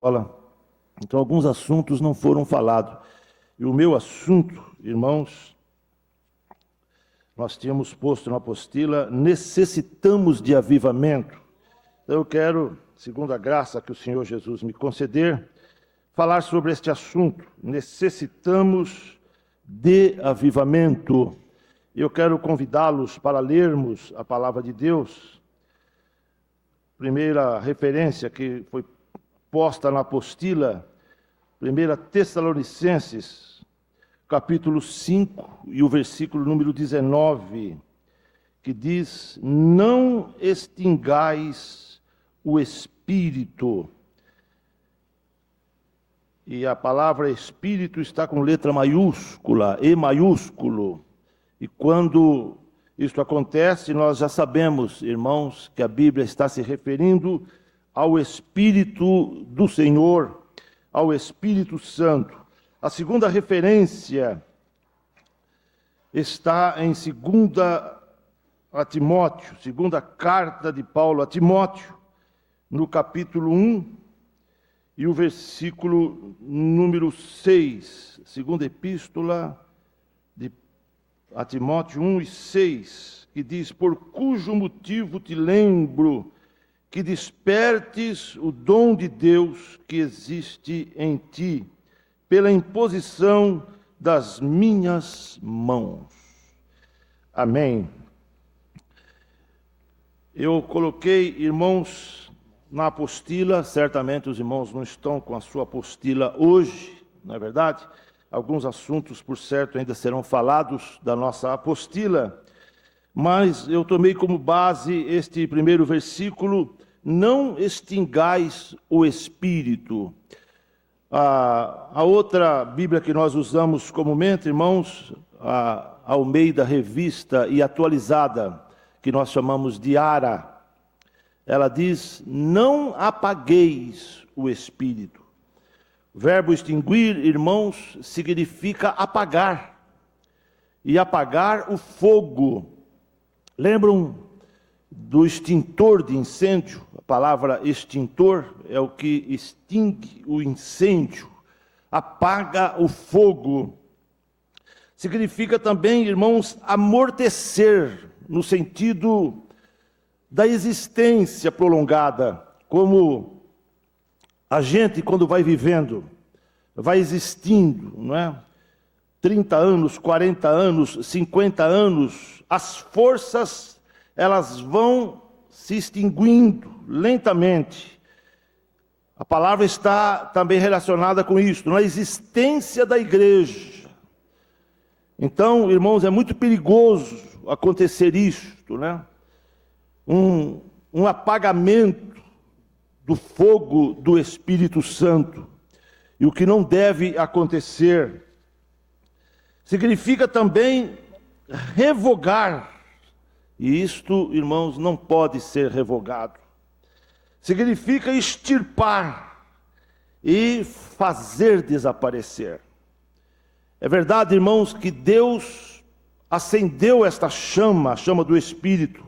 escola, então alguns assuntos não foram falados. E o meu assunto, irmãos, nós tínhamos posto na apostila, necessitamos de avivamento. Então eu quero, segundo a graça que o Senhor Jesus me conceder, falar sobre este assunto, necessitamos de avivamento. Eu quero convidá-los para lermos a palavra de Deus. Primeira referência que foi posta na apostila, 1 Tessalonicenses, capítulo 5, e o versículo número 19, que diz: não extingais o Espírito. E a palavra Espírito está com letra maiúscula, E maiúsculo. E quando isto acontece, nós já sabemos, irmãos, que a Bíblia está se referindo ao Espírito do Senhor, ao Espírito Santo. A segunda referência está em 2 a Timóteo, segunda carta de Paulo a Timóteo, no capítulo 1, e o versículo número 6, segunda epístola a Timóteo 1 e 6, que diz: por cujo motivo te lembro que despertes o dom de Deus que existe em ti, pela imposição das minhas mãos. Amém. Eu coloquei, irmãos, na apostila, certamente os irmãos não estão com a sua apostila hoje, não é verdade? Alguns assuntos, por certo, ainda serão falados da nossa apostila, mas eu tomei como base este primeiro versículo: não extingais o Espírito. A outra Bíblia que nós usamos comumente, irmãos, a Almeida Revista e Atualizada, que nós chamamos de ARA, ela diz: não apagueis o Espírito. O verbo extinguir, irmãos, significa apagar, e apagar o fogo. Lembram do extintor de incêndio? A palavra extintor é o que extingue o incêndio, apaga o fogo. Significa também, irmãos, amortecer, no sentido da existência prolongada, como a gente, quando vai vivendo, vai existindo, não é? 30 anos, 40 anos, 50 anos, as forças, elas vão se extinguindo lentamente. A palavra está também relacionada com isso, na existência da igreja. Então, irmãos, é muito perigoso acontecer isto, né? Um apagamento do fogo do Espírito Santo. E o que não deve acontecer. Significa também revogar. E isto, irmãos, não pode ser revogado. Significa extirpar e fazer desaparecer. É verdade, irmãos, que Deus acendeu esta chama, a chama do Espírito,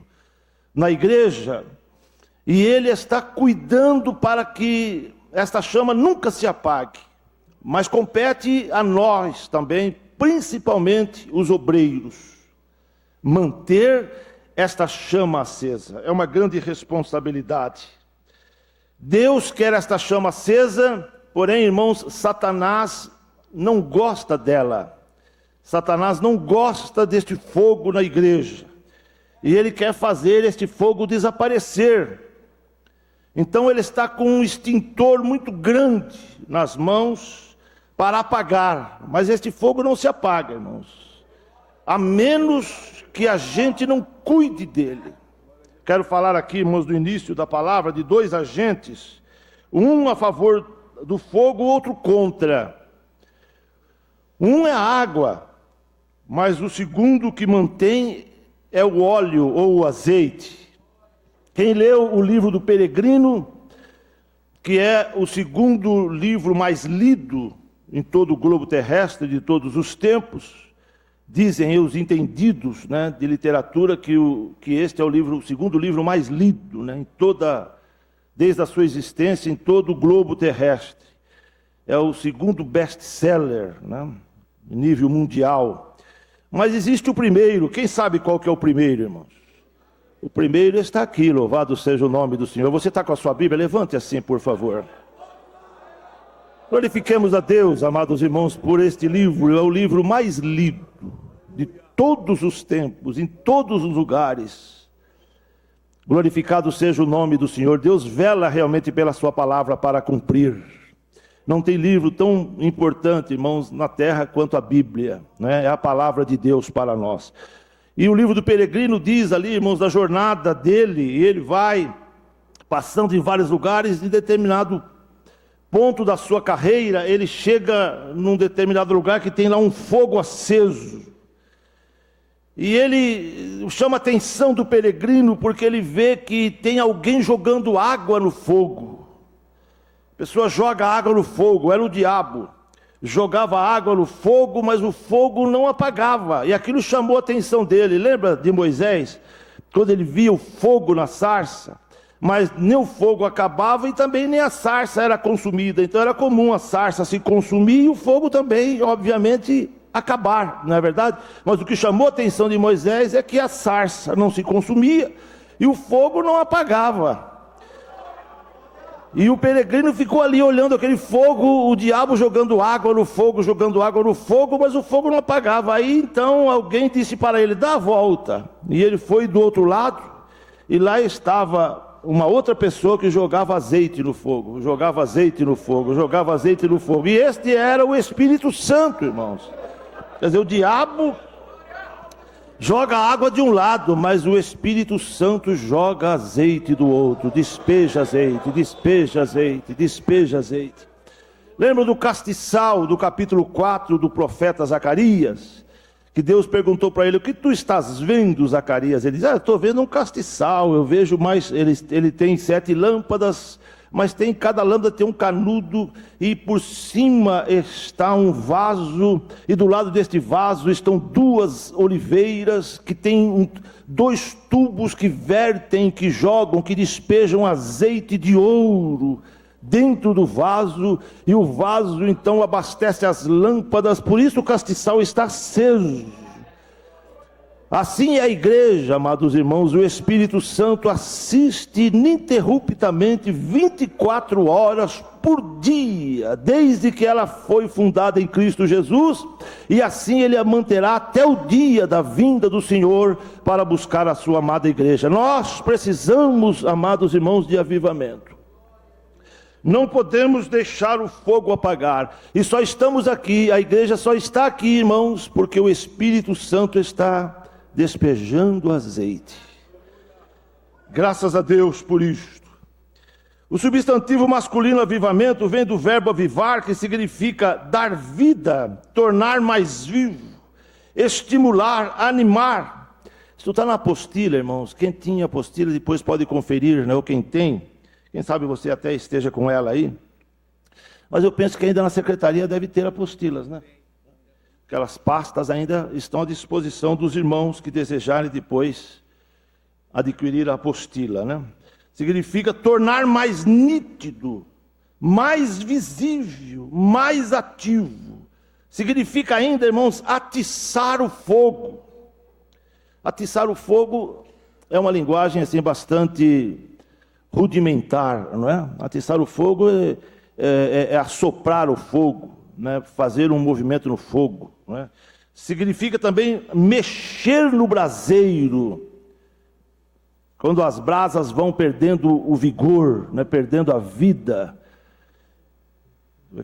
na igreja, e Ele está cuidando para que esta chama nunca se apague. Mas compete a nós também, principalmente os obreiros, manter esta chama acesa. É uma grande responsabilidade. Deus quer esta chama acesa, porém, irmãos, Satanás não gosta dela. Satanás não gosta deste fogo na igreja. E ele quer fazer este fogo desaparecer. Então ele está com um extintor muito grande nas mãos para apagar. Mas este fogo não se apaga, irmãos, a menos que a gente não cuide dele. Quero falar aqui, irmãos, do início da palavra, de dois agentes. Um a favor do fogo, outro contra. Um é a água, mas o segundo que mantém é o óleo ou o azeite. Quem leu o livro do Peregrino, que é o segundo livro mais lido em todo o globo terrestre de todos os tempos, dizem os entendidos, né, de literatura que este é o segundo livro mais lido, né, em toda desde a sua existência em todo o globo terrestre. É o segundo best-seller, né, em nível mundial. Mas existe o primeiro. Quem sabe qual que é o primeiro, irmãos? O primeiro está aqui, louvado seja o nome do Senhor. Você está com a sua Bíblia? Levante assim, por favor. Glorifiquemos a Deus, amados irmãos, por este livro. É o livro mais lido de todos os tempos, em todos os lugares. Glorificado seja o nome do Senhor. Deus vela realmente pela sua palavra para cumprir. Não tem livro tão importante, irmãos, na terra quanto a Bíblia, né? É a palavra de Deus para nós. E o livro do peregrino diz ali, irmãos, da jornada dele, e ele vai passando em vários lugares, em determinado ponto da sua carreira, ele chega num determinado lugar que tem lá um fogo aceso. E ele chama a atenção do peregrino porque ele vê que tem alguém jogando água no fogo. A pessoa joga água no fogo, era o diabo. Jogava água no fogo, mas o fogo não apagava. E aquilo chamou a atenção dele. Lembra de Moisés? Quando ele via o fogo na sarça, mas nem o fogo acabava e também nem a sarça era consumida. Então era comum a sarça se consumir e o fogo também, obviamente, acabar, não é verdade? Mas o que chamou a atenção de Moisés é que a sarça não se consumia e o fogo não apagava. E o peregrino ficou ali olhando aquele fogo, o diabo jogando água no fogo, mas o fogo não apagava. Aí então alguém disse para ele, dá a volta. E ele foi do outro lado, e lá estava uma outra pessoa que jogava azeite no fogo, E este era o Espírito Santo, irmãos. Quer dizer, o diabo joga água de um lado, mas o Espírito Santo joga azeite do outro. Despeja azeite. Lembra do castiçal do capítulo 4 do profeta Zacarias? Que Deus perguntou para ele, o que tu estás vendo, Zacarias? Ele diz, eu estou vendo um castiçal, eu vejo mais, ele tem 7 lâmpadas, mas cada lâmpada tem um canudo, e por cima está um vaso, e do lado deste vaso estão 2 oliveiras, que têm 2 tubos que vertem, que jogam, que despejam azeite de ouro dentro do vaso, e o vaso então abastece as lâmpadas, por isso o castiçal está aceso. Assim é a igreja, amados irmãos, o Espírito Santo assiste ininterruptamente 24 horas por dia, desde que ela foi fundada em Cristo Jesus, e assim ele a manterá até o dia da vinda do Senhor para buscar a sua amada igreja. Nós precisamos, amados irmãos, de avivamento. Não podemos deixar o fogo apagar, e só estamos aqui, a igreja só está aqui, irmãos, porque o Espírito Santo está despejando azeite. Graças a Deus por isto. O substantivo masculino avivamento vem do verbo avivar, que significa dar vida, tornar mais vivo, estimular, animar. Isso está na apostila, irmãos. Quem tinha apostila depois pode conferir, né? Ou quem tem, quem sabe você até esteja com ela aí. Mas eu penso que ainda na secretaria deve ter apostilas, né? Aquelas pastas ainda estão à disposição dos irmãos que desejarem depois adquirir a apostila, né? Significa tornar mais nítido, mais visível, mais ativo. Significa ainda, irmãos, atiçar o fogo. Atiçar o fogo é uma linguagem assim bastante rudimentar, não é? Atiçar o fogo é assoprar o fogo, né? Fazer um movimento no fogo, não é? Significa também mexer no braseiro, quando as brasas vão perdendo o vigor, né? Perdendo a vida,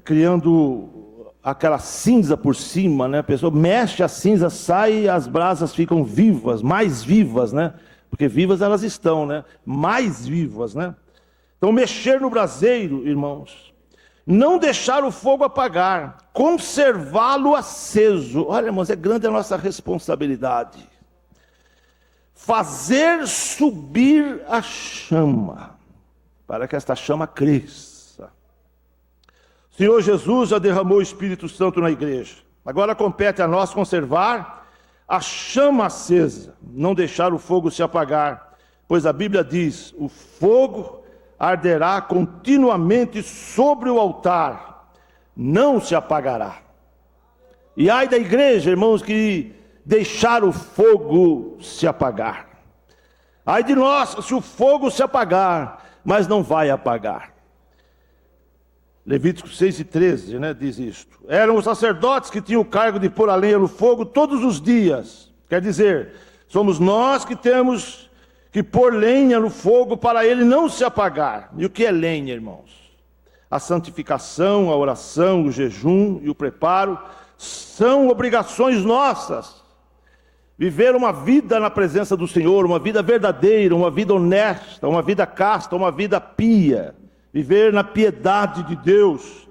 criando aquela cinza por cima, né? A pessoa mexe, a cinza sai e as brasas ficam vivas, mais vivas, né? Porque vivas elas estão, né? Mais vivas, né? Então, mexer no braseiro, irmãos. Não deixar o fogo apagar. Conservá-lo aceso. Olha, irmãos, é grande a nossa responsabilidade. Fazer subir a chama, para que esta chama cresça. O Senhor Jesus já derramou o Espírito Santo na igreja. Agora compete a nós conservar a chama acesa, não deixar o fogo se apagar, pois a Bíblia diz, o fogo arderá continuamente sobre o altar, não se apagará. E ai da igreja, irmãos, que deixar o fogo se apagar. Ai de nós, se o fogo se apagar, mas não vai apagar. Levítico 6:13, diz isto. Eram os sacerdotes que tinham o cargo de pôr a lenha no fogo todos os dias. Quer dizer, somos nós que temos que pôr lenha no fogo para ele não se apagar. E o que é lenha, irmãos? A santificação, a oração, o jejum e o preparo são obrigações nossas. Viver uma vida na presença do Senhor, uma vida verdadeira, uma vida honesta, uma vida casta, uma vida pia. Viver na piedade de Deus.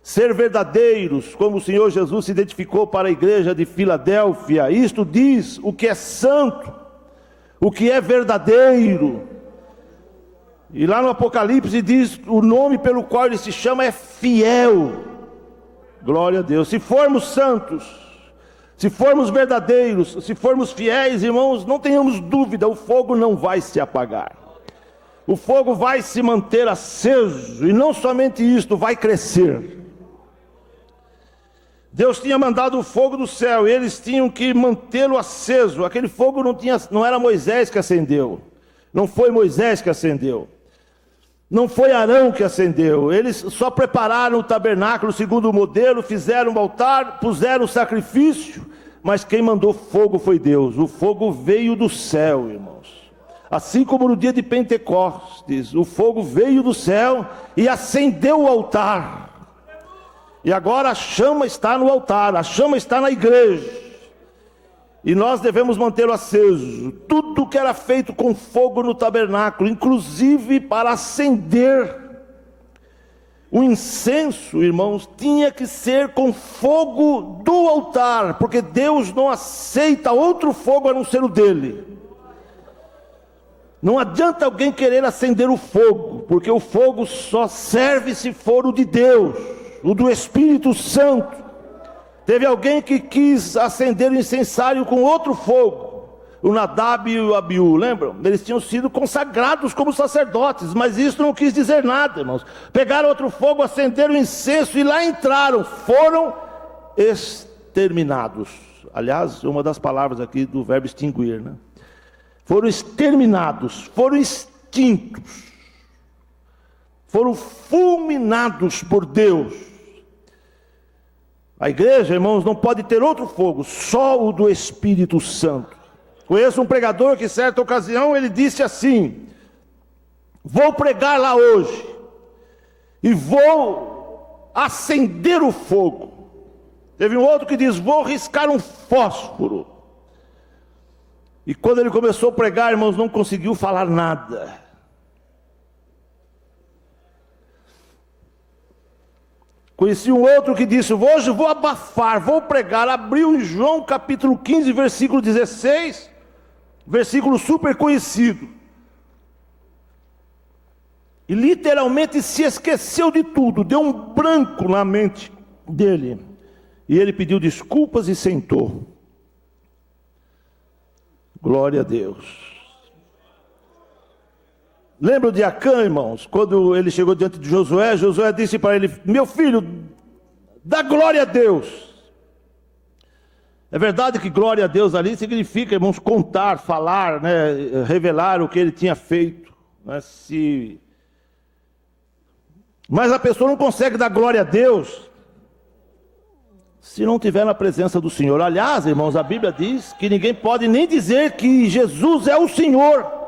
Ser verdadeiros, como o Senhor Jesus se identificou para a igreja de Filadélfia. Isto diz o que é santo, o que é verdadeiro. E lá no Apocalipse diz o nome pelo qual ele se chama é fiel. Glória a Deus. Se formos santos, se formos verdadeiros, se formos fiéis, irmãos, não tenhamos dúvida, o fogo não vai se apagar. O fogo vai se manter aceso, e não somente isto, vai crescer. Deus tinha mandado o fogo do céu, e eles tinham que mantê-lo aceso. Aquele fogo não era Moisés que acendeu, não foi Moisés que acendeu, não foi Arão que acendeu. Eles só prepararam o tabernáculo segundo o modelo, fizeram o altar, puseram o sacrifício, mas quem mandou fogo foi Deus. O fogo veio do céu, irmãos. Assim como no dia de Pentecostes, o fogo veio do céu e acendeu o altar. E agora a chama está no altar, a chama está na igreja. E nós devemos mantê-lo aceso. Tudo que era feito com fogo no tabernáculo, inclusive para acender o incenso, irmãos, tinha que ser com fogo do altar, porque Deus não aceita outro fogo a não ser o dele. Não adianta alguém querer acender o fogo, porque o fogo só serve se for o de Deus, o do Espírito Santo. Teve alguém que quis acender o incensário com outro fogo, o Nadab e o Abiú, lembram? Eles tinham sido consagrados como sacerdotes, mas isso não quis dizer nada, irmãos. Pegaram outro fogo, acenderam o incenso e lá entraram, foram exterminados. Aliás, uma das palavras aqui do verbo extinguir, Foram exterminados, foram extintos, foram fulminados por Deus. A igreja, irmãos, não pode ter outro fogo, só o do Espírito Santo. Conheço um pregador que, certa ocasião, ele disse assim: vou pregar lá hoje, e vou acender o fogo. Teve um outro que diz: vou riscar um fósforo. E quando ele começou a pregar, irmãos, não conseguiu falar nada. Conheci um outro que disse: hoje vou abafar, vou pregar. Abriu em João capítulo 15, versículo 16, versículo super conhecido. E literalmente se esqueceu de tudo, deu um branco na mente dele. E ele pediu desculpas e sentou. Glória a Deus. Lembra de Acã, irmãos? Quando ele chegou diante de Josué, Josué disse para ele: meu filho, dá glória a Deus. É verdade que glória a Deus ali significa, irmãos, contar, falar, revelar o que ele tinha feito. Mas a pessoa não consegue dar glória a Deus se não estiver na presença do Senhor. Aliás, irmãos, a Bíblia diz que ninguém pode nem dizer que Jesus é o Senhor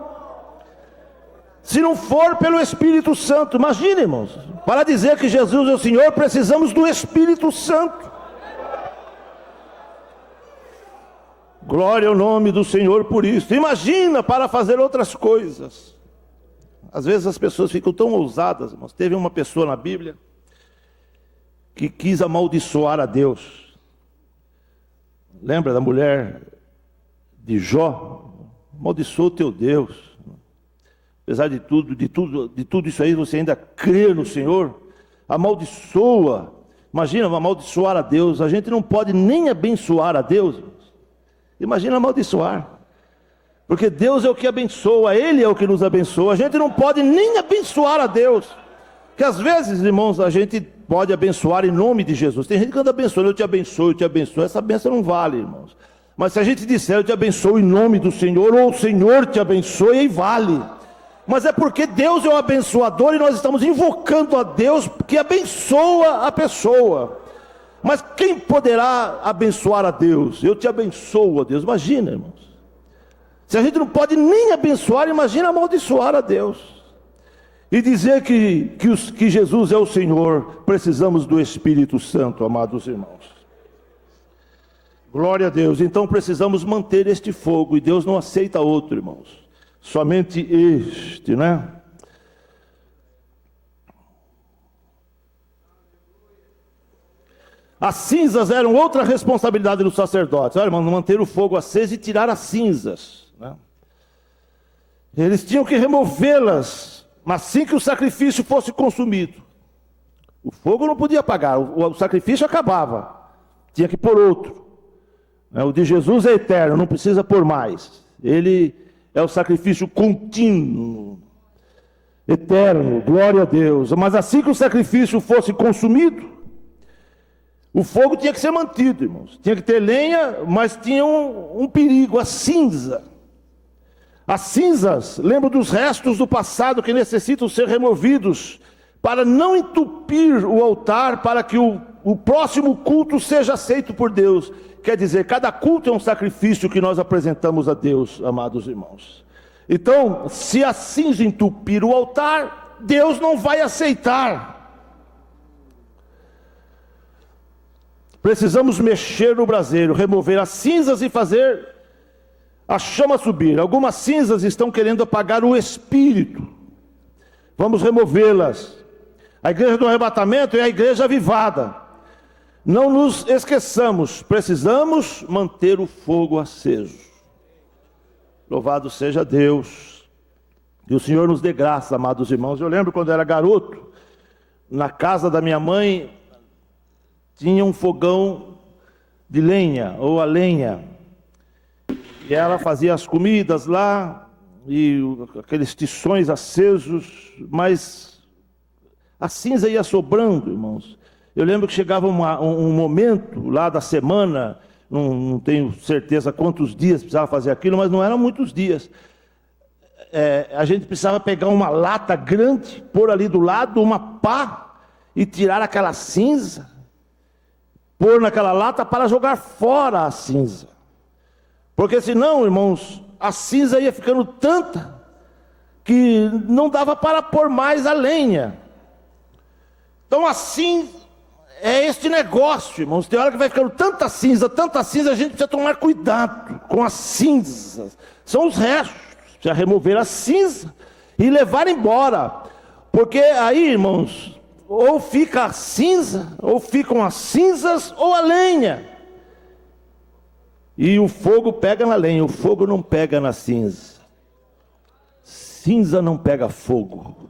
se não for pelo Espírito Santo. Imagina, irmãos, para dizer que Jesus é o Senhor, precisamos do Espírito Santo. Glória ao nome do Senhor por isso. Imagina para fazer outras coisas. Às vezes as pessoas ficam tão ousadas, irmãos. Teve uma pessoa na Bíblia que quis amaldiçoar a Deus. Lembra da mulher de Jó? Amaldiçoa o teu Deus. Apesar de tudo isso aí, você ainda crê no Senhor? Amaldiçoa. Imagina amaldiçoar a Deus. A gente não pode nem abençoar a Deus. Imagina amaldiçoar. Porque Deus é o que abençoa, Ele é o que nos abençoa. A gente não pode nem abençoar a Deus. Porque às vezes, irmãos, a gente pode abençoar em nome de Jesus. Tem gente que anda abençoando, eu te abençoo, eu te abençoo. Essa bênção não vale, irmãos. Mas se a gente disser, eu te abençoo em nome do Senhor, ou o Senhor te abençoe, aí vale. Mas é porque Deus é o abençoador e nós estamos invocando a Deus que abençoa a pessoa. Mas quem poderá abençoar a Deus? Eu te abençoo a Deus. Imagina, irmãos. Se a gente não pode nem abençoar, imagina amaldiçoar a Deus. E dizer que Jesus é o Senhor, precisamos do Espírito Santo, amados irmãos. Glória a Deus. Então precisamos manter este fogo, e Deus não aceita outro, irmãos. Somente este, né? As cinzas eram outra responsabilidade dos sacerdotes. Olha, irmão, manter o fogo aceso e tirar as cinzas, né? Eles tinham que removê-las assim que o sacrifício fosse consumido. O fogo não podia apagar, o sacrifício acabava, tinha que pôr outro. O de Jesus é eterno, não precisa pôr mais. Ele é o sacrifício contínuo, eterno, glória a Deus. Mas assim que o sacrifício fosse consumido, o fogo tinha que ser mantido, irmãos. Tinha que ter lenha, mas tinha um perigo, a cinza. As cinzas lembram dos restos do passado que necessitam ser removidos para não entupir o altar, para que o próximo culto seja aceito por Deus. Quer dizer, cada culto é um sacrifício que nós apresentamos a Deus, amados irmãos. Então, se a cinza entupir o altar, Deus não vai aceitar. Precisamos mexer no braseiro, remover as cinzas e fazer a chama subir. Algumas cinzas estão querendo apagar o espírito. Vamos removê-las. A igreja do arrebatamento é a igreja avivada. Não nos esqueçamos, precisamos manter o fogo aceso. Louvado seja Deus. E o Senhor nos dê graça, amados irmãos. Eu lembro quando eu era garoto, na casa da minha mãe, tinha um fogão de lenha, ou a lenha. E ela fazia as comidas lá, e aqueles tições acesos, mas a cinza ia sobrando, irmãos. Eu lembro que chegava um momento lá da semana, não tenho certeza quantos dias precisava fazer aquilo, mas não eram muitos dias. A gente precisava pegar uma lata grande, pôr ali do lado uma pá e tirar aquela cinza, pôr naquela lata para jogar fora a cinza. Porque senão, irmãos, a cinza ia ficando tanta que não dava para pôr mais a lenha. Então assim é este negócio, irmãos. Tem hora que vai ficando tanta cinza, a gente precisa tomar cuidado com as cinzas. São os restos, precisa remover a cinza e levar embora. Porque aí, irmãos, ou fica a cinza, ou ficam as cinzas, ou a lenha. E o fogo pega na lenha, o fogo não pega na cinza. Cinza não pega fogo.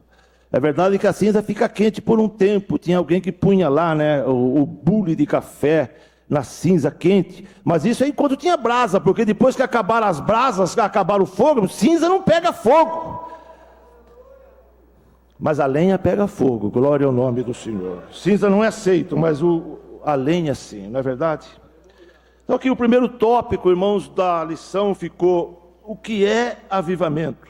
É verdade que a cinza fica quente por um tempo. Tinha alguém que punha lá, né, o bule de café na cinza quente. Mas isso aí quando tinha brasa, porque depois que acabaram as brasas, acabaram o fogo, cinza não pega fogo. Mas a lenha pega fogo, glória ao nome do Senhor. Cinza não é aceito, mas a lenha sim, não é verdade? Então aqui o primeiro tópico, irmãos, da lição ficou: o que é avivamento?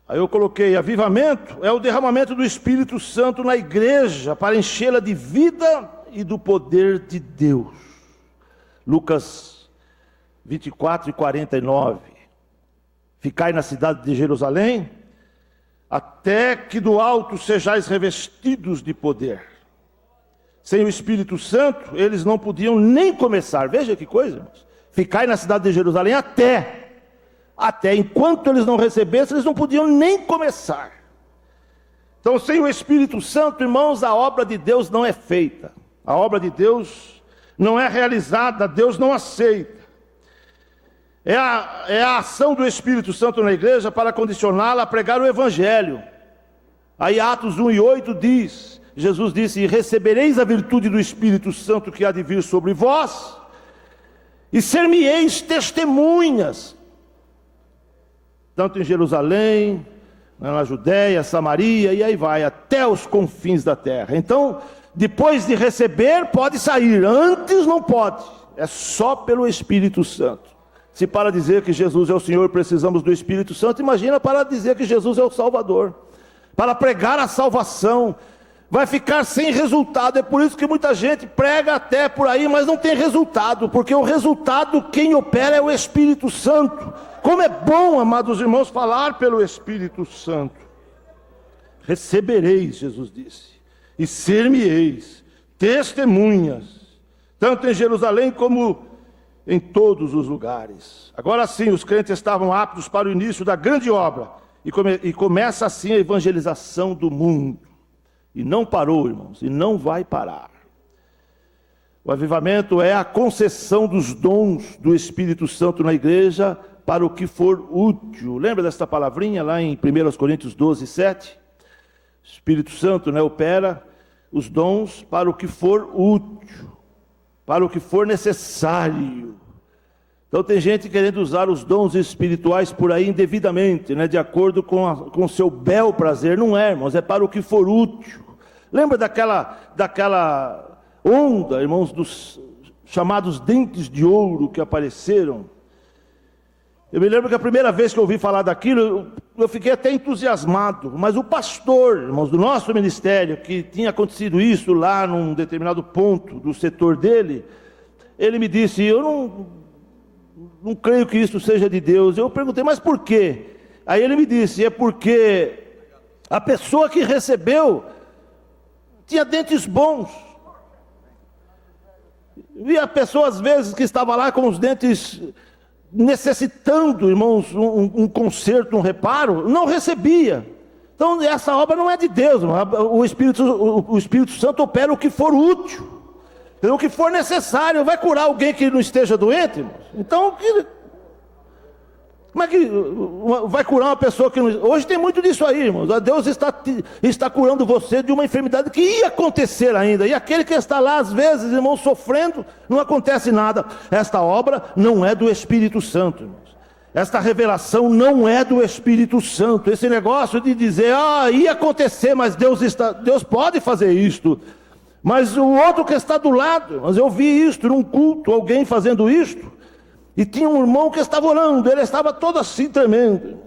Aí eu coloquei: avivamento é o derramamento do Espírito Santo na igreja para enchê-la de vida e do poder de Deus. Lucas 24:49. Ficai na cidade de Jerusalém, até que do alto sejais revestidos de poder. Sem o Espírito Santo, eles não podiam nem começar. Veja que coisa, irmãos. Ficai na cidade de Jerusalém até enquanto eles não recebessem, eles não podiam nem começar. Então, sem o Espírito Santo, irmãos, a obra de Deus não é feita. A obra de Deus não é realizada, Deus não aceita. É a ação do Espírito Santo na igreja para condicioná-la a pregar o Evangelho. Aí Atos 1:8 diz, Jesus disse: e recebereis a virtude do Espírito Santo que há de vir sobre vós, e ser-me-eis testemunhas, tanto em Jerusalém, na Judéia, Samaria, e aí vai, até os confins da terra. Então, depois de receber, pode sair, antes não pode, é só pelo Espírito Santo. Se para dizer que Jesus é o Senhor, precisamos do Espírito Santo, imagina para dizer que Jesus é o Salvador, para pregar a salvação, vai ficar sem resultado. É por isso que muita gente prega até por aí, mas não tem resultado, porque o resultado, quem opera é o Espírito Santo. Como é bom, amados irmãos, falar pelo Espírito Santo. Recebereis, Jesus disse, e ser-me-eis testemunhas, tanto em Jerusalém como em todos os lugares. Agora sim, os crentes estavam aptos para o início da grande obra, e começa assim a evangelização do mundo. E não parou, irmãos, e não vai parar. O avivamento é a concessão dos dons do Espírito Santo na igreja para o que for útil. Lembra desta palavrinha lá em 1 Coríntios 12, 7? O Espírito Santo, opera os dons para o que for útil, para o que for necessário. Então tem gente querendo usar os dons espirituais por aí indevidamente, de acordo com o seu bel prazer. Não é, irmãos, é para o que for útil. Lembra daquela onda, irmãos, dos chamados dentes de ouro que apareceram? Eu me lembro que a primeira vez que eu ouvi falar daquilo, eu fiquei até entusiasmado. Mas o pastor, irmãos, do nosso ministério, que tinha acontecido isso lá num determinado ponto do setor dele, ele me disse, eu não creio que isso seja de Deus. Eu perguntei, mas por quê? Aí ele me disse, é porque a pessoa que recebeu tinha dentes bons. E a pessoa às vezes que estava lá com os dentes necessitando, irmãos, um conserto, um reparo, não recebia. Então essa obra não é de Deus, irmão. O Espírito Santo opera o que for útil, o que for necessário. Vai curar alguém que não esteja doente, irmãos? Então como é que vai curar uma pessoa que não... Hoje tem muito disso aí, irmãos. Deus está curando você de uma enfermidade que ia acontecer ainda. E aquele que está lá, às vezes, irmãos, sofrendo, não acontece nada. Esta obra não é do Espírito Santo, irmãos. Esta revelação não é do Espírito Santo. Esse negócio de dizer, ia acontecer, mas Deus pode fazer isto. Mas o outro que está do lado, mas eu vi isto num culto, alguém fazendo isto. E tinha um irmão que estava orando, ele estava todo assim tremendo,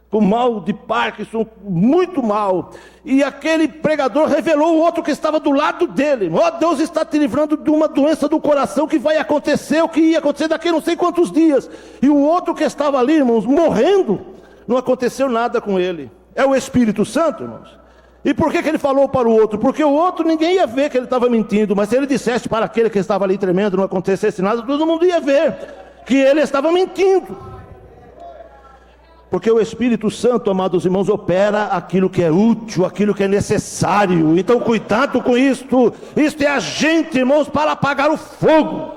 com mal de Parkinson, muito mal. E aquele pregador revelou o outro que estava do lado dele. Deus está te livrando de uma doença do coração que vai acontecer, o que ia acontecer daqui a não sei quantos dias. E o outro que estava ali, irmãos, morrendo, não aconteceu nada com ele. É o Espírito Santo, irmãos. E por que ele falou para o outro? Porque o outro ninguém ia ver que ele estava mentindo. Mas se ele dissesse para aquele que estava ali tremendo, não acontecesse nada, todo mundo ia ver que ele estava mentindo. Porque o Espírito Santo, amados irmãos, opera aquilo que é útil, aquilo que é necessário. Então cuidado com isto. Isto é agente, irmãos, para apagar o fogo.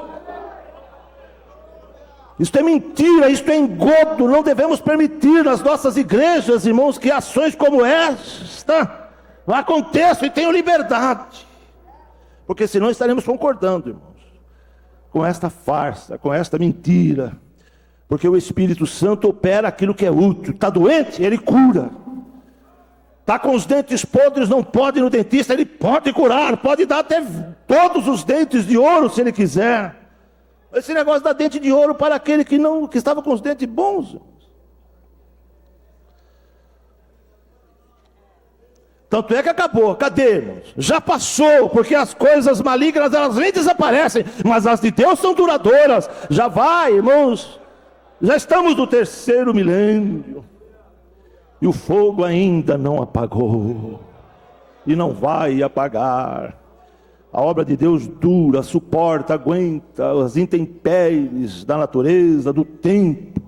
Isto é mentira, isto é engodo. Não devemos permitir nas nossas igrejas, irmãos, que ações como esta aconteçam e tenham liberdade. Porque senão estaremos concordando, irmãos, com esta farsa, com esta mentira. Porque o Espírito Santo opera aquilo que é útil. Está doente? Ele cura. Está com os dentes podres, não pode ir no dentista, ele pode curar, pode dar até todos os dentes de ouro se ele quiser. Esse negócio da dente de ouro para aquele que estava com os dentes bons. Tanto é que acabou. Cadê, irmãos? Já passou, porque as coisas malignas elas vêm e desaparecem, mas as de Deus são duradouras. Já vai, irmãos. Já estamos no 3º milênio. E o fogo ainda não apagou. E não vai apagar. A obra de Deus dura, suporta, aguenta as intempéries da natureza, do tempo,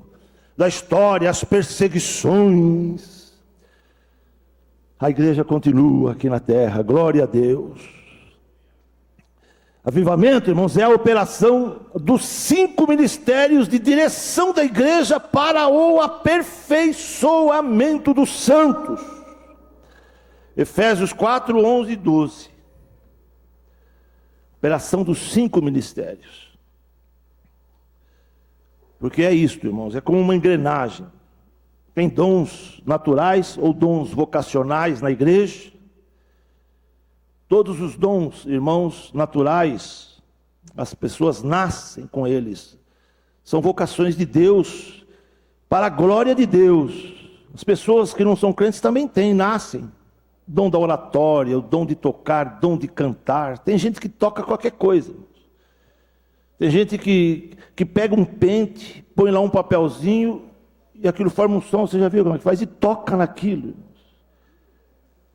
da história, as perseguições. A igreja continua aqui na terra, glória a Deus. Avivamento, irmãos, é a operação dos 5 ministérios de direção da igreja para o aperfeiçoamento dos santos. Efésios 4, 11 e 12. Operação dos 5 ministérios. Porque é isto, irmãos, é como uma engrenagem. Tem dons naturais ou dons vocacionais na igreja. Todos os dons, irmãos, naturais, as pessoas nascem com eles. São vocações de Deus, para a glória de Deus. As pessoas que não são crentes também têm, nascem. Dom da oratória, o dom de tocar, dom de cantar. Tem gente que toca qualquer coisa. Tem gente que pega um pente, põe lá um papelzinho e aquilo forma um som, você já viu como é que faz? E toca naquilo.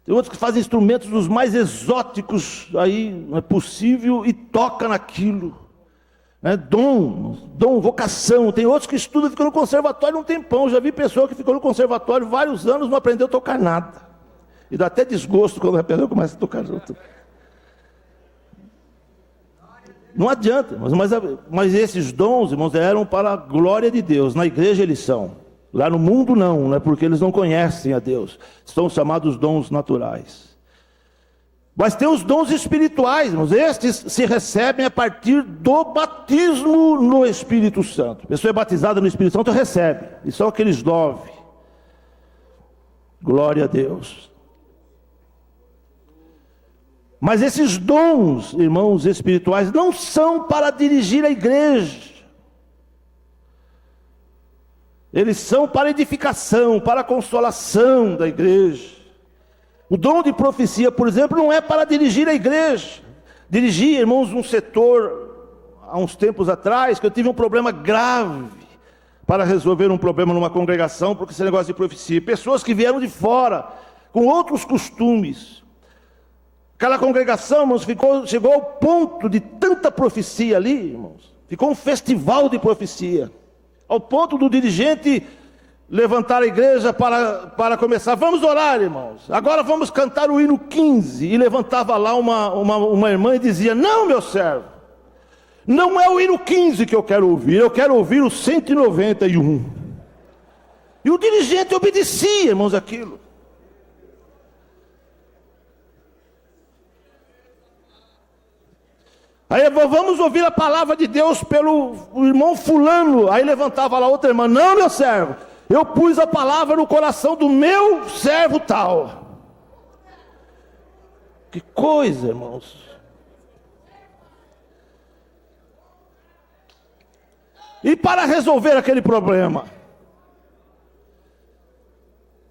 Tem outros que fazem instrumentos dos mais exóticos, aí não é possível, e toca naquilo. Dom, vocação. Tem outros que estudam e ficam no conservatório um tempão. Já vi pessoa que ficou no conservatório vários anos, não aprendeu a tocar nada. E dá até desgosto quando aprendeu, começa a tocar junto. Não adianta, mas esses dons, irmãos, eram para a glória de Deus. Na igreja eles são. Lá no mundo não é porque eles não conhecem a Deus. São chamados dons naturais. Mas tem os dons espirituais, irmãos. Estes se recebem a partir do batismo no Espírito Santo. A pessoa é batizada no Espírito Santo, recebe. E são aqueles 9. Glória a Deus. Mas esses dons, irmãos, espirituais, não são para dirigir a igreja. Eles são para edificação, para consolação da igreja. O dom de profecia, por exemplo, não é para dirigir a igreja. Dirigi, irmãos, um setor, há uns tempos atrás, que eu tive um problema grave para resolver um problema numa congregação, porque esse negócio de profecia. Pessoas que vieram de fora, com outros costumes. Aquela congregação, irmãos, chegou ao ponto de tanta profecia ali, irmãos. Ficou um festival de profecia. Ao ponto do dirigente levantar a igreja para começar. Vamos orar, irmãos. Agora vamos cantar o hino 15. E levantava lá uma irmã e dizia: não, meu servo, não é o hino 15 que eu quero ouvir o 191. E o dirigente obedecia, irmãos, aquilo. Aí vamos ouvir a palavra de Deus pelo irmão fulano. Aí levantava lá outra irmã: não, meu servo, eu pus a palavra no coração do meu servo tal. Que coisa, irmãos. E para resolver aquele problema,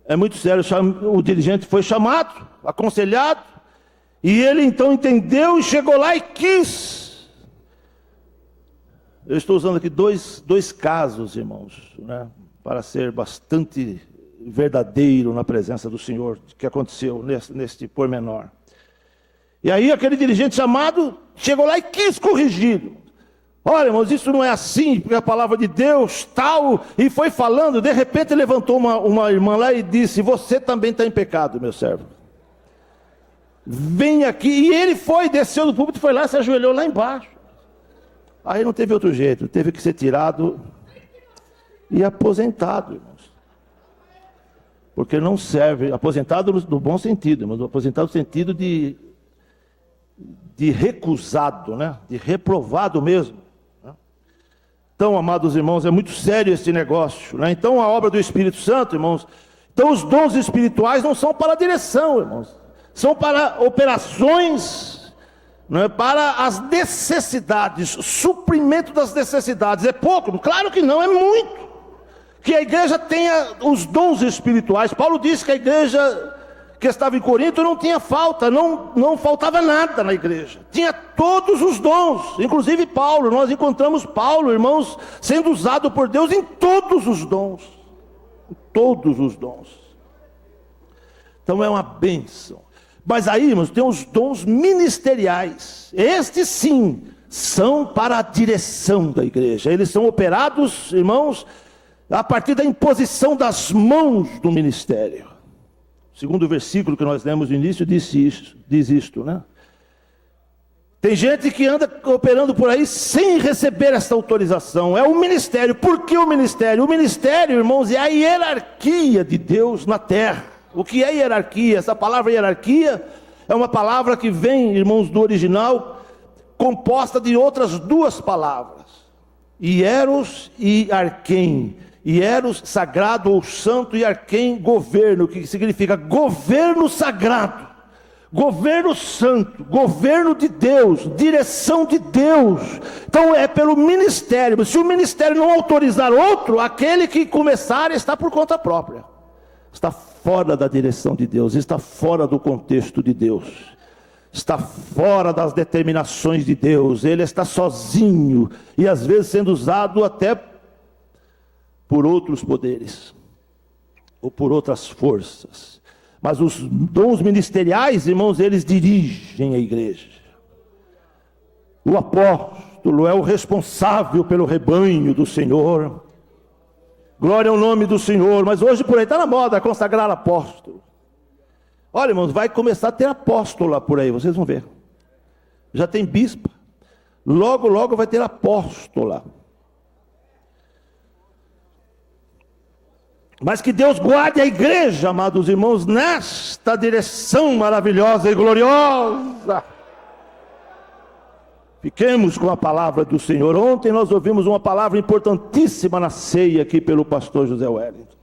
é muito sério, o dirigente foi chamado, aconselhado, e ele então entendeu e chegou lá e quis. Eu estou usando aqui dois casos, irmãos, né, para ser bastante verdadeiro na presença do Senhor, que aconteceu neste pormenor. E aí aquele dirigente chamado chegou lá e quis corrigir. Olha, irmãos, isso não é assim, porque a palavra de Deus tal, e foi falando. De repente levantou uma irmã lá e disse: você também está em pecado, meu servo. Vem aqui. E ele desceu do púlpito, foi lá, se ajoelhou lá embaixo. Aí não teve outro jeito, teve que ser tirado e aposentado, irmãos. Porque não serve, aposentado no bom sentido, mas aposentado no sentido de recusado, né? De reprovado mesmo. Né? Então, amados irmãos, é muito sério esse negócio, né? Então, a obra do Espírito Santo, irmãos, então os dons espirituais não são para direção, irmãos. São para operações, não é, para as necessidades, suprimento das necessidades. É pouco? Claro que não, é muito. Que a igreja tenha os dons espirituais. Paulo disse que a igreja que estava em Corinto não tinha falta, não faltava nada na igreja. Tinha todos os dons, inclusive Paulo. Nós encontramos Paulo, irmãos, sendo usado por Deus em todos os dons. Em todos os dons. Então é uma bênção. Mas aí, irmãos, tem os dons ministeriais. Estes sim, são para a direção da igreja. Eles são operados, irmãos, a partir da imposição das mãos do ministério. O segundo versículo que nós lemos no início diz isto, né? Tem gente que anda operando por aí sem receber essa autorização. É o ministério. Por que o ministério? O ministério, irmãos, é a hierarquia de Deus na terra. O que é hierarquia? Essa palavra hierarquia é uma palavra que vem, irmãos, do original, composta de outras duas palavras. hieros e arquém. Hieros, sagrado ou santo, e arquém, governo, que significa governo sagrado, governo santo, governo de Deus, direção de Deus. Então é pelo ministério. Se o ministério não autorizar outro, aquele que começar está por conta própria, está fora da direção de Deus, está fora do contexto de Deus, está fora das determinações de Deus. Ele está sozinho e às vezes sendo usado até por outros poderes ou por outras forças. Mas os dons ministeriais, irmãos, eles dirigem a igreja. O apóstolo é o responsável pelo rebanho do Senhor. Glória ao nome do Senhor. Mas hoje por aí está na moda consagrar apóstolo. Olha, irmãos, vai começar a ter apóstola por aí, vocês vão ver. Já tem bispa. Logo, logo vai ter apóstola. Mas que Deus guarde a igreja, amados irmãos, nesta direção maravilhosa e gloriosa. Fiquemos com a palavra do Senhor. Ontem nós ouvimos uma palavra importantíssima na ceia aqui pelo pastor José Wellington.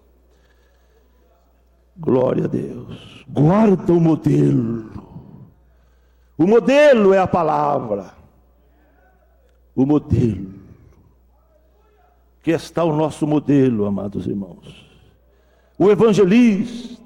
Glória a Deus. Guarda o modelo. O modelo é a palavra. O modelo. Que está o nosso modelo, amados irmãos. O evangelista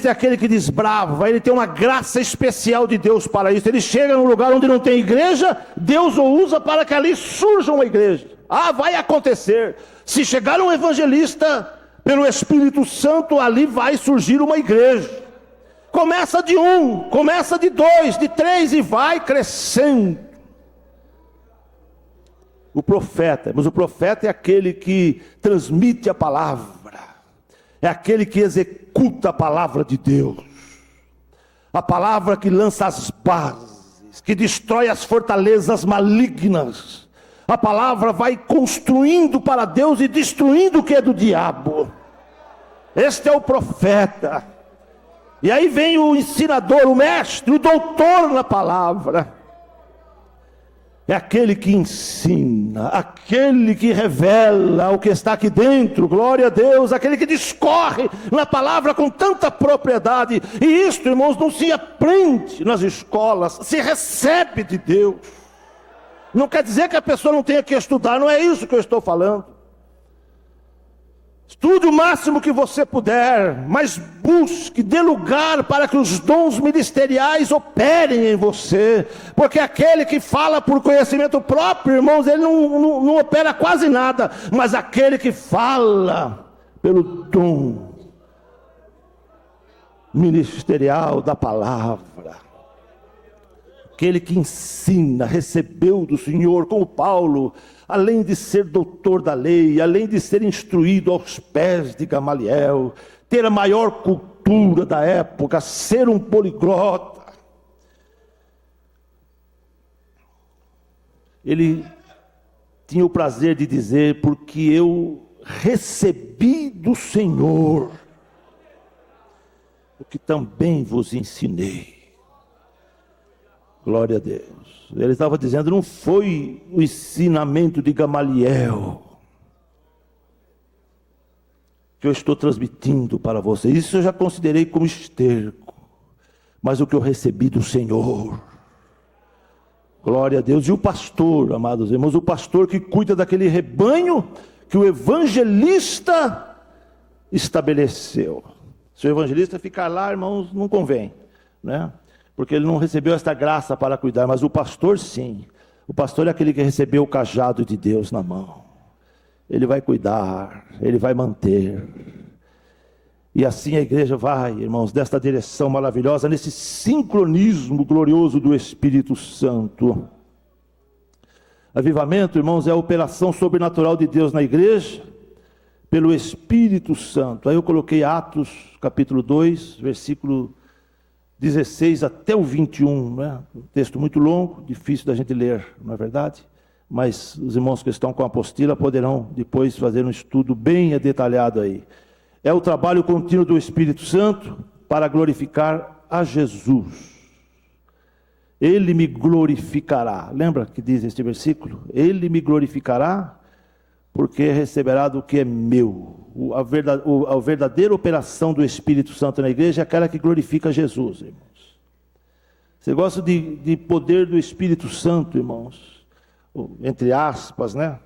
é aquele que desbrava, ele tem uma graça especial de Deus para isso. Ele chega num lugar onde não tem igreja, Deus o usa para que ali surja uma igreja. Vai acontecer. Se chegar um evangelista pelo Espírito Santo, ali vai surgir uma igreja. Começa de 1, começa de 2, de 3 e vai crescendo. O profeta, mas o profeta é aquele que transmite a palavra. É aquele que executa a palavra de Deus. A palavra que lança as bases, que destrói as fortalezas malignas. A palavra vai construindo para Deus e destruindo o que é do diabo. Este é o profeta. E aí vem o ensinador, o mestre, o doutor na palavra. É aquele que ensina, aquele que revela o que está aqui dentro, glória a Deus, aquele que discorre na palavra com tanta propriedade. E isto, irmãos, não se aprende nas escolas, se recebe de Deus. Não quer dizer que a pessoa não tenha que estudar, não é isso que eu estou falando. Estude o máximo que você puder, mas busque, dê lugar para que os dons ministeriais operem em você. Porque aquele que fala por conhecimento próprio, irmãos, ele não opera quase nada. Mas aquele que fala pelo dom ministerial da palavra, aquele que ensina, recebeu do Senhor, como Paulo, além de ser doutor da lei, além de ser instruído aos pés de Gamaliel, ter a maior cultura da época, ser um poliglota. Ele tinha o prazer de dizer, porque eu recebi do Senhor o que também vos ensinei. Glória a Deus. Ele estava dizendo, não foi o ensinamento de Gamaliel que eu estou transmitindo para vocês. Isso eu já considerei como esterco. Mas o que eu recebi do Senhor. Glória a Deus. E o pastor, amados irmãos, o pastor que cuida daquele rebanho que o evangelista estabeleceu. Se o evangelista ficar lá, irmãos, não convém, né? Porque ele não recebeu esta graça para cuidar, mas o pastor sim. O pastor é aquele que recebeu o cajado de Deus na mão. Ele vai cuidar, ele vai manter. E assim a igreja vai, irmãos, desta direção maravilhosa, nesse sincronismo glorioso do Espírito Santo. Avivamento, irmãos, é a operação sobrenatural de Deus na igreja, pelo Espírito Santo. Aí eu coloquei Atos capítulo 2, versículo 16 até o 21, né? Um texto muito longo, difícil da gente ler, não é verdade? Mas os irmãos que estão com a apostila poderão depois fazer um estudo bem detalhado aí. É o trabalho contínuo do Espírito Santo para glorificar a Jesus. Ele me glorificará. Lembra que diz este versículo? Ele me glorificará, porque receberá do que é meu. A verdadeira operação do Espírito Santo na igreja é aquela que glorifica Jesus, irmãos. Você gosta de poder do Espírito Santo, irmãos? Entre aspas, né?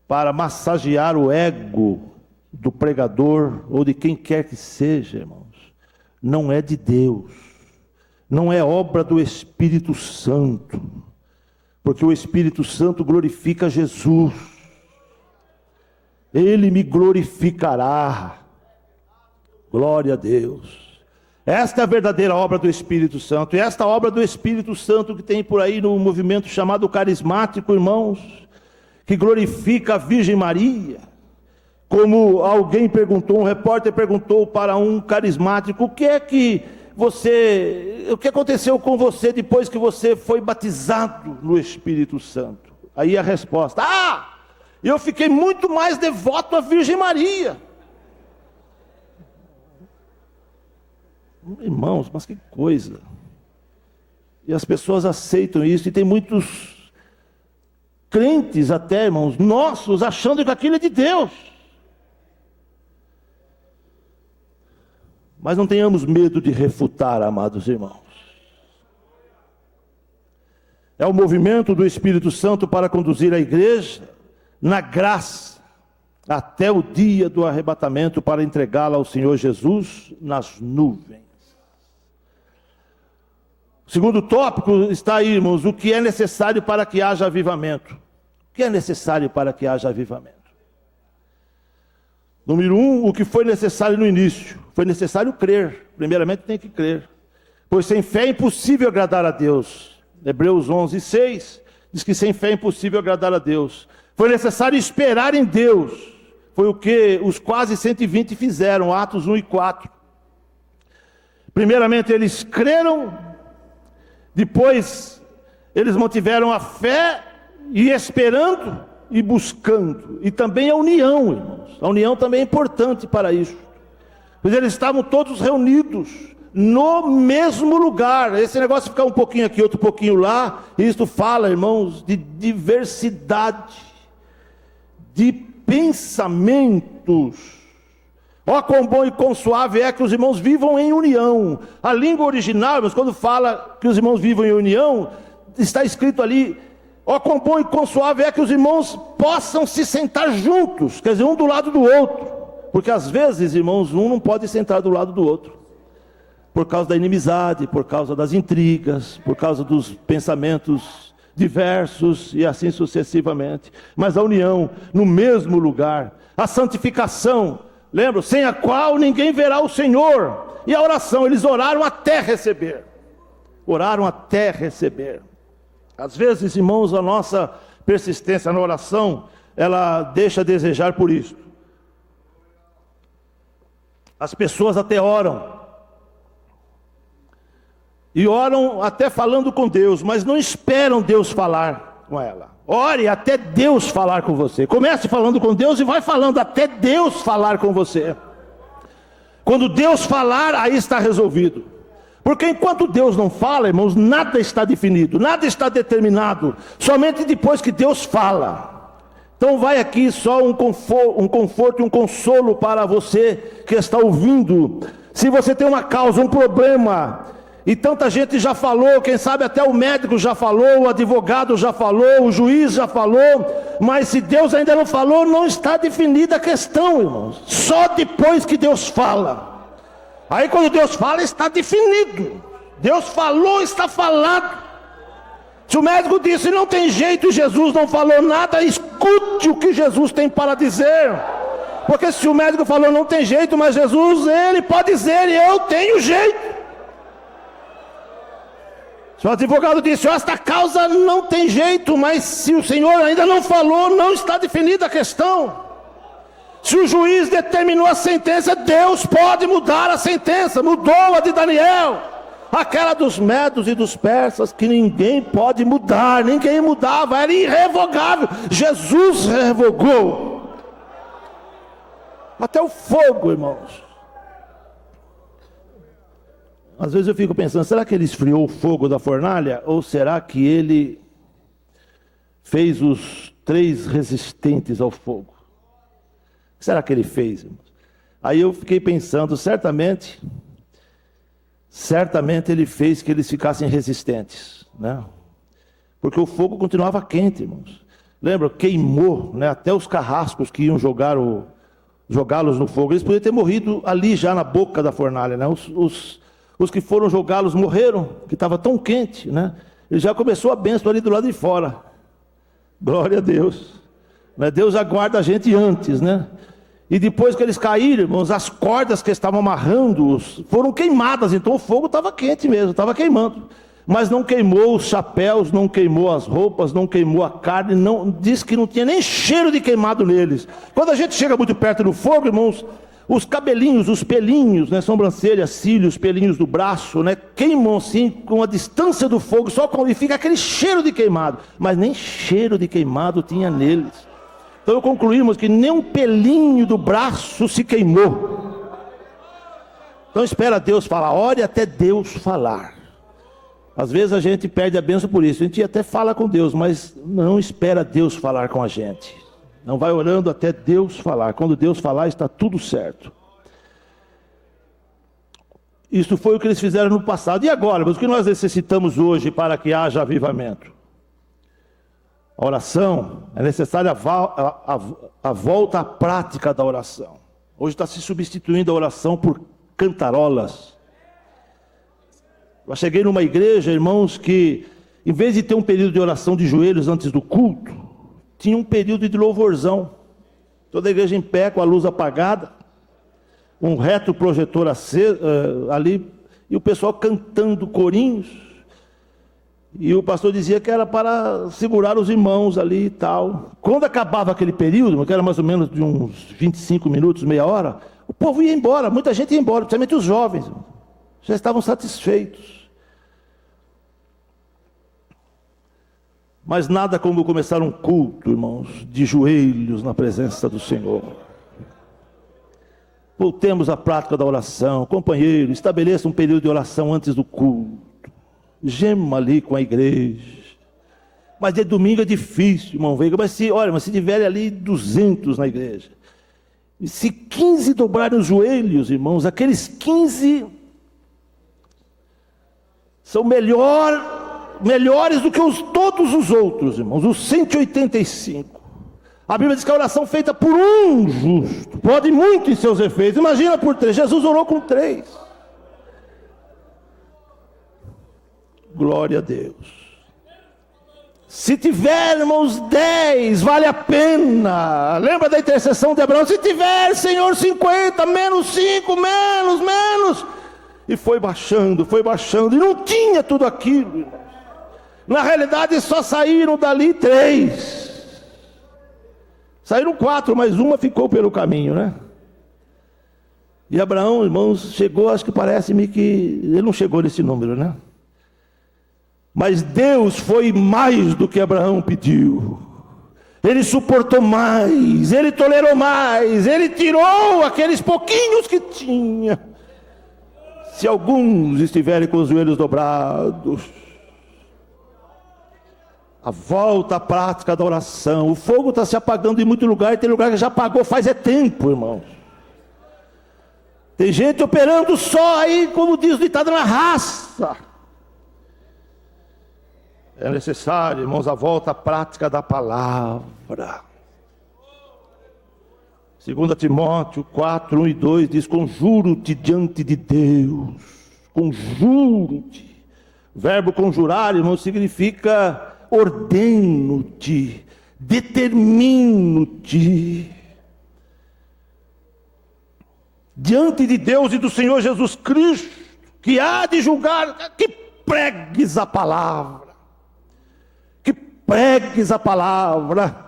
Para massagear o ego do pregador ou de quem quer que seja, irmãos. Não é de Deus. Não é obra do Espírito Santo. Porque o Espírito Santo glorifica Jesus. Ele me glorificará. Glória a Deus. Esta é a verdadeira obra do Espírito Santo. E esta obra do Espírito Santo que tem por aí no movimento chamado carismático, irmãos, que glorifica a Virgem Maria. Como alguém perguntou, um repórter perguntou para um carismático: o que aconteceu com você depois que você foi batizado no Espírito Santo? Aí a resposta: eu fiquei muito mais devoto à Virgem Maria. Irmãos, mas que coisa. E as pessoas aceitam isso, e tem muitos crentes até, irmãos, nossos, achando que aquilo é de Deus. Mas não tenhamos medo de refutar, amados irmãos. É o movimento do Espírito Santo para conduzir a igreja na graça até o dia do arrebatamento, para entregá-la ao Senhor Jesus nas nuvens. O segundo tópico está aí, irmãos: o que é necessário para que haja avivamento. O que é necessário para que haja avivamento? Número 1, o que foi necessário no início. Foi necessário crer. Primeiramente tem que crer. Pois sem fé é impossível agradar a Deus. Hebreus 11:6 diz que sem fé é impossível agradar a Deus. Foi necessário esperar em Deus. Foi o que os quase 120 fizeram, Atos 1 e 4. Primeiramente eles creram, depois eles mantiveram a fé, e esperando e buscando. E também a união, irmãos. A união também é importante para isso. Pois eles estavam todos reunidos no mesmo lugar. Esse negócio de ficar um pouquinho aqui, outro pouquinho lá, isto fala, irmãos, de diversidade de pensamentos. Ó, quão bom e quão suave é que os irmãos vivam em união. A língua original, irmãos, quando fala que os irmãos vivam em união, está escrito ali: ó, quão bom e quão suave é que os irmãos possam se sentar juntos, quer dizer, um do lado do outro. Porque às vezes, irmãos, um não pode sentar do lado do outro, por causa da inimizade, por causa das intrigas, por causa dos pensamentos diversos e assim sucessivamente. Mas a união no mesmo lugar, a santificação, lembra? Sem a qual ninguém verá o Senhor. E a oração, eles oraram até receber. Oraram até receber. Às vezes, irmãos, a nossa persistência na oração, ela deixa a desejar por isso. As pessoas até oram, e oram até falando com Deus, mas não esperam Deus falar com ela. Ore até Deus falar com você. Comece falando com Deus e vai falando até Deus falar com você. Quando Deus falar, aí está resolvido. Porque enquanto Deus não fala, irmãos, nada está definido, nada está determinado. Somente depois que Deus fala. Então vai aqui só um conforto e um consolo para você que está ouvindo. Se você tem uma causa, um problema, e tanta gente já falou, quem sabe até o médico já falou, o advogado já falou, o juiz já falou, mas se Deus ainda não falou, não está definida a questão, irmãos. Só depois que Deus fala. Aí quando Deus fala, está definido. Deus falou, está falado. Se o médico disse não tem jeito e Jesus não falou nada, escute o que Jesus tem para dizer. Porque se o médico falou não tem jeito, mas Jesus, ele pode dizer, eu tenho jeito. Se o advogado disse, esta causa não tem jeito, mas se o Senhor ainda não falou, não está definida a questão. Se o juiz determinou a sentença, Deus pode mudar a sentença. Mudou a de Daniel, aquela dos medos e dos persas, que ninguém pode mudar, ninguém mudava, era irrevogável. Jesus revogou. Até o fogo, irmãos. Às vezes eu fico pensando, será que ele esfriou o fogo da fornalha? Ou será que ele fez os 3 resistentes ao fogo? O que será que ele fez, irmãos? Aí eu fiquei pensando, certamente ele fez que eles ficassem resistentes, né? Porque o fogo continuava quente, irmãos. Lembra? Queimou, né? Até os carrascos que iam jogá-los no fogo, eles podiam ter morrido ali já na boca da fornalha, né? Os que foram jogá-los morreram, que estava tão quente, né? Ele já começou a bênção ali do lado de fora. Glória a Deus, né? Deus aguarda a gente antes, né? E depois que eles caíram, irmãos, as cordas que estavam amarrando-os foram queimadas. Então o fogo estava quente mesmo, estava queimando. Mas não queimou os chapéus, não queimou as roupas, não queimou a carne, não, diz que não tinha nem cheiro de queimado neles. Quando a gente chega muito perto do fogo, irmãos, os cabelinhos, os pelinhos, né, sobrancelhas, cílios, pelinhos do braço, né, queimam assim com a distância do fogo, só quando fica aquele cheiro de queimado, mas nem cheiro de queimado tinha neles. Então concluímos que nem um pelinho do braço se queimou. Então espera Deus falar, ore até Deus falar. Às vezes a gente perde a bênção por isso, a gente até fala com Deus, mas não espera Deus falar com a gente. Não vai orando até Deus falar. Quando Deus falar, está tudo certo. Isso foi o que eles fizeram no passado. E agora, mas o que nós necessitamos hoje para que haja avivamento? A oração, é necessária a volta à prática da oração. Hoje está se substituindo a oração por cantarolas. Eu cheguei numa igreja, irmãos, que em vez de ter um período de oração de joelhos antes do culto, tinha um período de louvorzão. Toda a igreja em pé, com a luz apagada, um retroprojetor aceso, ali, e o pessoal cantando corinhos. E o pastor dizia que era para segurar os irmãos ali e tal. Quando acabava aquele período, que era mais ou menos de uns 25 minutos, meia hora, o povo ia embora, muita gente ia embora, principalmente os jovens, já estavam satisfeitos. Mas nada como começar um culto, irmãos, de joelhos na presença do Senhor. Voltemos à prática da oração. Companheiro, estabeleça um período de oração antes do culto. Gema ali com a igreja. Mas de domingo é difícil, irmão. Mas se tiver ali 200 na igreja, e se 15 dobrarem os joelhos, irmãos, aqueles 15 são melhores do que todos os outros, irmãos, os 185. A Bíblia diz que a oração feita por um justo pode muito em seus efeitos. Imagina por 3. Jesus orou com 3. Glória a Deus. Se tiver, irmãos, 10, vale a pena. Lembra da intercessão de Abraão? Se tiver, Senhor, 50, menos 5, menos. E foi baixando, e não tinha tudo aquilo, irmãos. Na realidade, só saíram dali 3. Saíram 4, mas uma ficou pelo caminho, né? E Abraão, irmãos, chegou, acho que parece-me que ele não chegou nesse número, né? Mas Deus foi mais do que Abraão pediu. Ele suportou mais, ele tolerou mais, ele tirou aqueles pouquinhos que tinha. Se alguns estiverem com os joelhos dobrados, a volta à prática da oração. O fogo está se apagando em muito lugar, e tem lugar que já apagou faz tempo, irmãos. Tem gente operando só aí, como diz o ditado, na raça. É necessário, irmãos, a volta à prática da palavra. 2 Timóteo 4, 1 e 2 diz: conjuro-te diante de Deus. Conjuro-te. O verbo conjurar, irmãos, significa ordeno-te, determino-te. Diante de Deus e do Senhor Jesus Cristo, que há de julgar, que pregues a palavra. Pregues a palavra.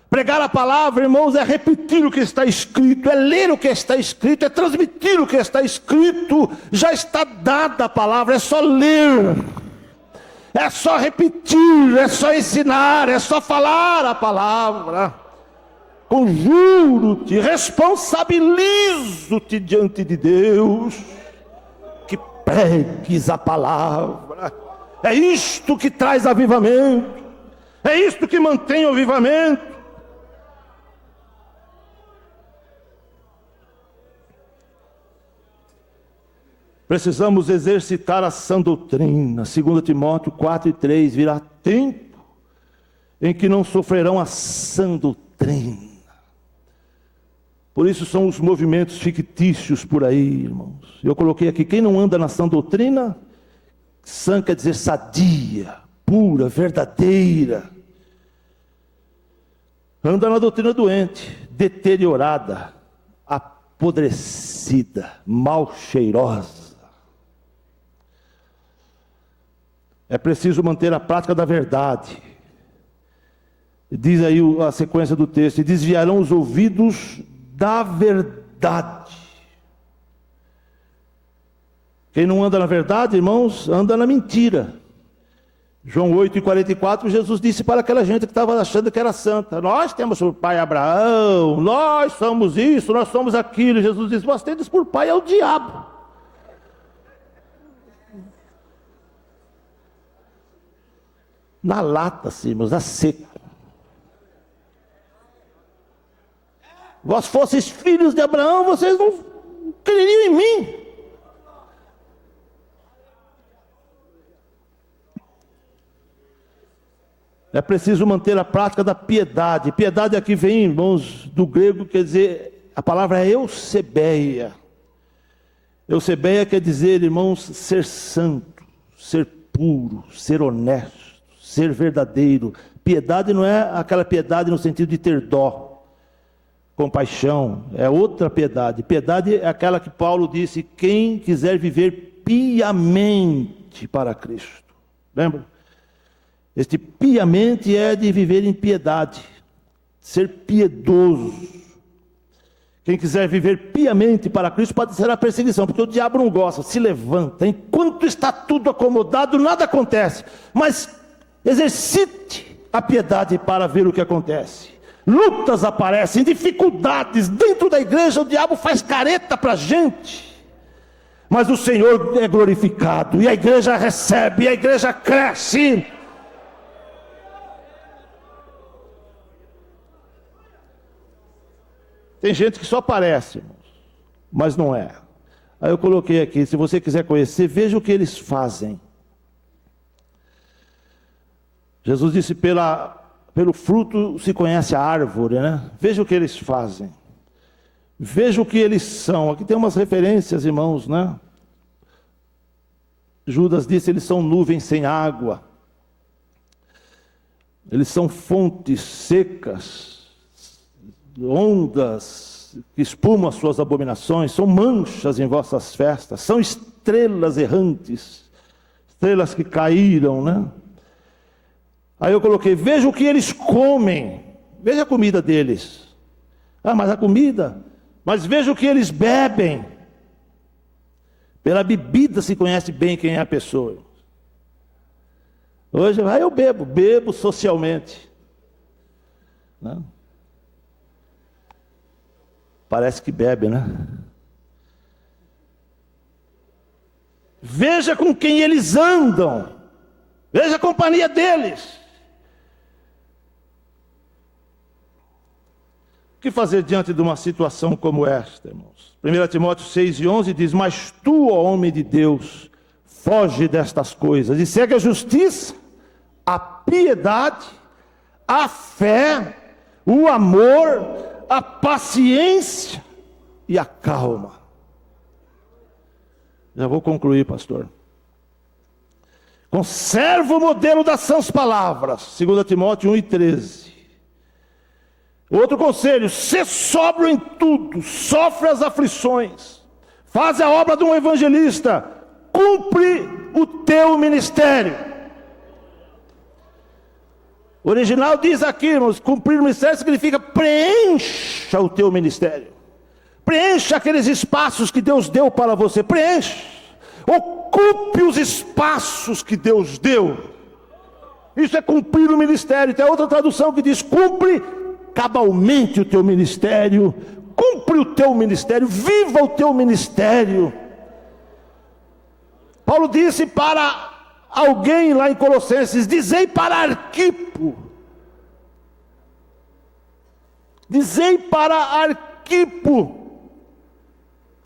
Pregar a palavra, irmãos, é repetir o que está escrito, é ler o que está escrito, é transmitir o que está escrito. Já está dada a palavra, é só ler, é só repetir, é só ensinar, é só falar a palavra. Conjuro-te, responsabilizo-te diante de Deus, que pregues a palavra. É isto que traz avivamento. É isto que mantém o avivamento. Precisamos exercitar a sã doutrina. 2 Timóteo 4:3, virá tempo em que não sofrerão a sã doutrina. Por isso são os movimentos fictícios por aí, irmãos. Eu coloquei aqui, quem não anda na sã doutrina, sã quer dizer sadia, pura, verdadeira. Anda na doutrina doente, deteriorada, apodrecida, mal cheirosa. É preciso manter a prática da verdade. Diz aí a sequência do texto: e desviarão os ouvidos da verdade. Quem não anda na verdade, irmãos, anda na mentira. João 8:44, Jesus disse para aquela gente que estava achando que era santa: nós temos por pai Abraão, nós somos isso, nós somos aquilo. Jesus disse: vós tendes por pai é o diabo. Na lata, sim, irmãos, a seco. Vós fosseis filhos de Abraão, vocês não creriam em mim. É preciso manter a prática da piedade. Piedade aqui vem, irmãos, do grego, quer dizer, a palavra é eusebeia. Eusebeia quer dizer, irmãos, ser santo, ser puro, ser honesto, ser verdadeiro. Piedade não é aquela piedade no sentido de ter dó, compaixão, é outra piedade. Piedade é aquela que Paulo disse: quem quiser viver piamente para Cristo. Lembra? Este piamente é de viver em piedade, ser piedoso. Quem quiser viver piamente para Cristo pode ser a perseguição, porque o diabo não gosta, se levanta. Enquanto está tudo acomodado, nada acontece. Mas exercite a piedade para ver o que acontece. Lutas aparecem, dificuldades. Dentro da igreja o diabo faz careta para a gente. Mas o Senhor é glorificado, e a igreja recebe, e a igreja cresce. Tem gente que só aparece, mas não é. Aí eu coloquei aqui, se você quiser conhecer, veja o que eles fazem. Jesus disse, pelo fruto se conhece a árvore, né? Veja o que eles fazem. Veja o que eles são. Aqui tem umas referências, irmãos, né? Judas disse, eles são nuvens sem água. Eles são fontes secas, ondas que espumam as suas abominações, são manchas em vossas festas, são estrelas errantes, estrelas que caíram, né? Aí eu coloquei, veja o que eles comem, veja a comida deles. Ah, mas a comida, mas veja o que eles bebem. Pela bebida se conhece bem quem é a pessoa. Hoje, eu bebo socialmente, né? Parece que bebe, né? Veja com quem eles andam, veja a companhia deles. O que fazer diante de uma situação como esta, irmãos? 1 Timóteo 6:11 diz, mas tu, ó homem de Deus, foge destas coisas e segue a justiça, a piedade, a fé, o amor, a paciência e a calma. Já vou concluir, pastor. Conserva o modelo das sãs palavras, 2 Timóteo 1:13. Outro conselho, sê sóbrio em tudo, sofre as aflições, faz a obra de um evangelista, cumpre o teu ministério. O original diz aqui, irmãos, cumprir o ministério significa preencha o teu ministério. Preencha aqueles espaços que Deus deu para você, preencha. Ocupe os espaços que Deus deu. Isso é cumprir o ministério. Tem outra tradução que diz, cumpre cabalmente o teu ministério, cumpre o teu ministério, viva o teu ministério. Paulo disse para alguém lá em Colossenses: dizei para Arquipo, dizei para Arquipo,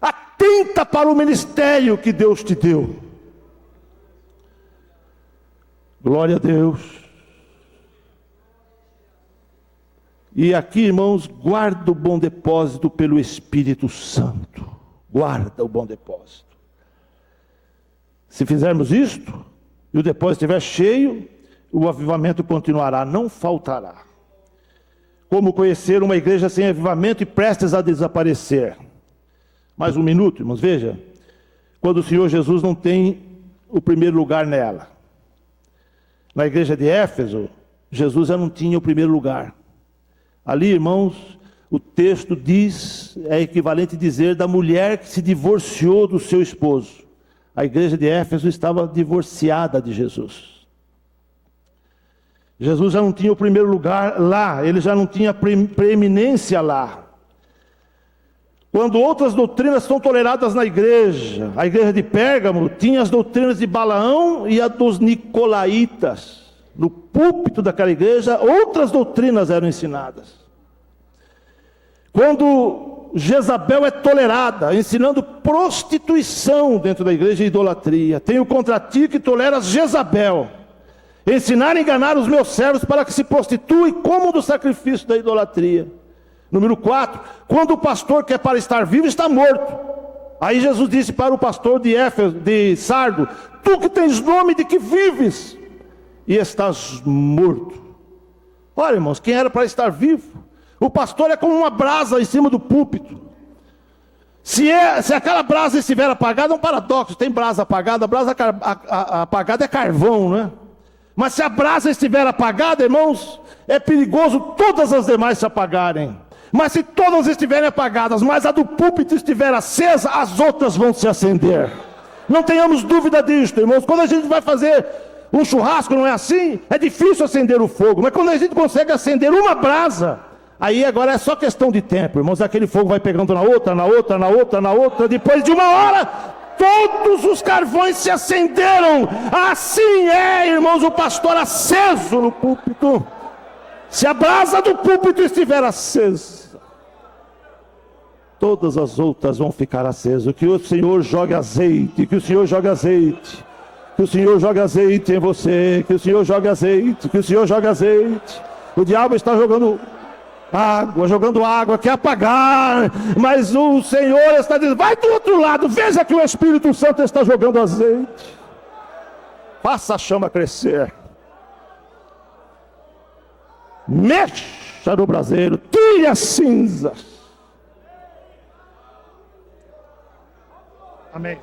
atenta para o ministério que Deus te deu. Glória a Deus. E aqui, irmãos, guarda o bom depósito pelo Espírito Santo. Guarda o bom depósito. Se fizermos isto, e o depósito estiver cheio, o avivamento continuará, não faltará. Como conhecer uma igreja sem avivamento e prestes a desaparecer? Mais um minuto, irmãos, veja. Quando o Senhor Jesus não tem o primeiro lugar nela. Na igreja de Éfeso, Jesus já não tinha o primeiro lugar. Ali, irmãos, o texto diz, é equivalente a dizer da mulher que se divorciou do seu esposo. A igreja de Éfeso estava divorciada de Jesus. Jesus já não tinha o primeiro lugar lá, ele já não tinha preeminência lá. Quando outras doutrinas são toleradas na igreja, a igreja de Pérgamo tinha as doutrinas de Balaão e a dos nicolaítas. No púlpito daquela igreja, outras doutrinas eram ensinadas. Quando Jezabel é tolerada, ensinando prostituição dentro da igreja e idolatria, tenho contra ti que toleras Jezabel, ensinar e enganar os meus servos para que se prostituem como do sacrifício da idolatria. Número 4, quando o pastor que é para estar vivo está morto. Aí Jesus disse para o pastor de Éfeso, de Sardo: tu que tens nome de que vives e estás morto. Olha, irmãos, quem era para estar vivo? O pastor é como uma brasa em cima do púlpito. Se aquela brasa estiver apagada, é um paradoxo. Tem brasa apagada, a brasa apagada é carvão, né? Mas se a brasa estiver apagada, irmãos, é perigoso todas as demais se apagarem. Mas se todas estiverem apagadas, mas a do púlpito estiver acesa, as outras vão se acender. Não tenhamos dúvida disto, irmãos. Quando a gente vai fazer um churrasco, não é assim? É difícil acender o fogo, mas quando a gente consegue acender uma brasa, aí agora é só questão de tempo, irmãos. Aquele fogo vai pegando na outra, na outra, na outra, na outra. Depois de uma hora, todos os carvões se acenderam. Assim é, irmãos, o pastor aceso no púlpito. Se a brasa do púlpito estiver acesa, todas as outras vão ficar acesas. Que o Senhor jogue azeite, que o Senhor jogue azeite, que o Senhor jogue azeite em você, que o Senhor jogue azeite, que o Senhor jogue azeite. O diabo está jogando água, quer apagar, mas o Senhor está dizendo: vai do outro lado, veja que o Espírito Santo está jogando azeite. Faça a chama crescer. Mexa no braseiro, tire as cinzas. Amém.